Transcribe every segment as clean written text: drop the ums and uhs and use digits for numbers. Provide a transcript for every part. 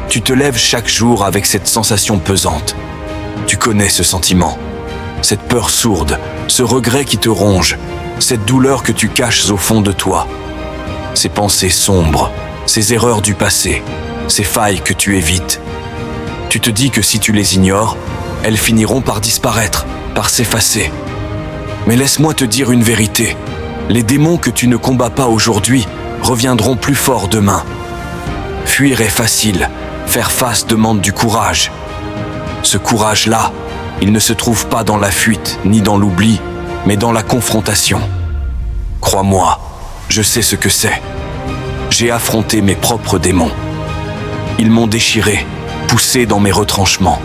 Tu te lèves chaque jour avec cette sensation pesante. Tu connais ce sentiment, cette peur sourde, ce regret qui te ronge, cette douleur que tu caches au fond de toi. Ces pensées sombres, ces erreurs du passé, ces failles que tu évites. Tu te dis que si tu les ignores, elles finiront par disparaître, par s'effacer. Mais laisse-moi te dire une vérité. Les démons que tu ne combats pas aujourd'hui reviendront plus forts demain. Fuir est facile, faire face demande du courage. Ce courage-là, il ne se trouve pas dans la fuite ni dans l'oubli, mais dans la confrontation. Crois-moi, je sais ce que c'est. J'ai affronté mes propres démons. Ils m'ont déchiré, poussé dans mes retranchements,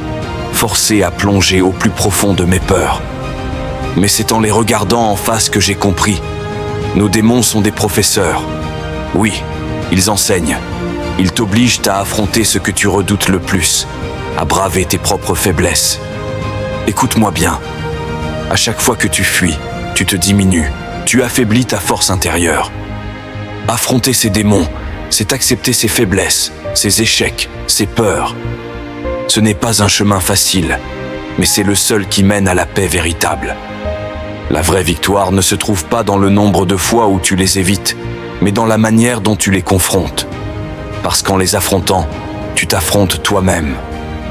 forcé à plonger au plus profond de mes peurs. Mais c'est en les regardant en face que j'ai compris. Nos démons sont des professeurs. Oui, ils enseignent. Ils t'obligent à affronter ce que tu redoutes le plus, à braver tes propres faiblesses. Écoute-moi bien. À chaque fois que tu fuis, tu te diminues, tu affaiblis ta force intérieure. Affronter ces démons, c'est accepter ses faiblesses, ses échecs, ses peurs. Ce n'est pas un chemin facile, mais c'est le seul qui mène à la paix véritable. La vraie victoire ne se trouve pas dans le nombre de fois où tu les évites, mais dans la manière dont tu les confrontes. Parce qu'en les affrontant, tu t'affrontes toi-même.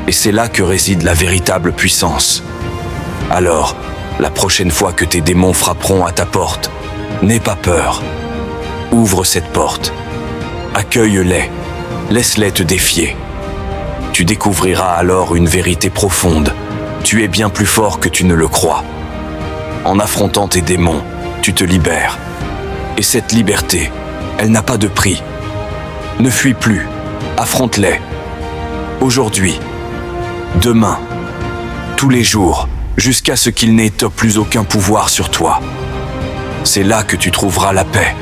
Et c'est là que réside la véritable puissance. Alors, la prochaine fois que tes démons frapperont à ta porte, n'aie pas peur. Ouvre cette porte. Accueille-les. Laisse-les te défier. Tu découvriras alors une vérité profonde. Tu es bien plus fort que tu ne le crois. En affrontant tes démons, tu te libères. Et cette liberté, elle n'a pas de prix. Ne fuis plus. Affronte-les. Aujourd'hui, demain, tous les jours, jusqu'à ce qu'il n'ait plus aucun pouvoir sur toi. C'est là que tu trouveras la paix.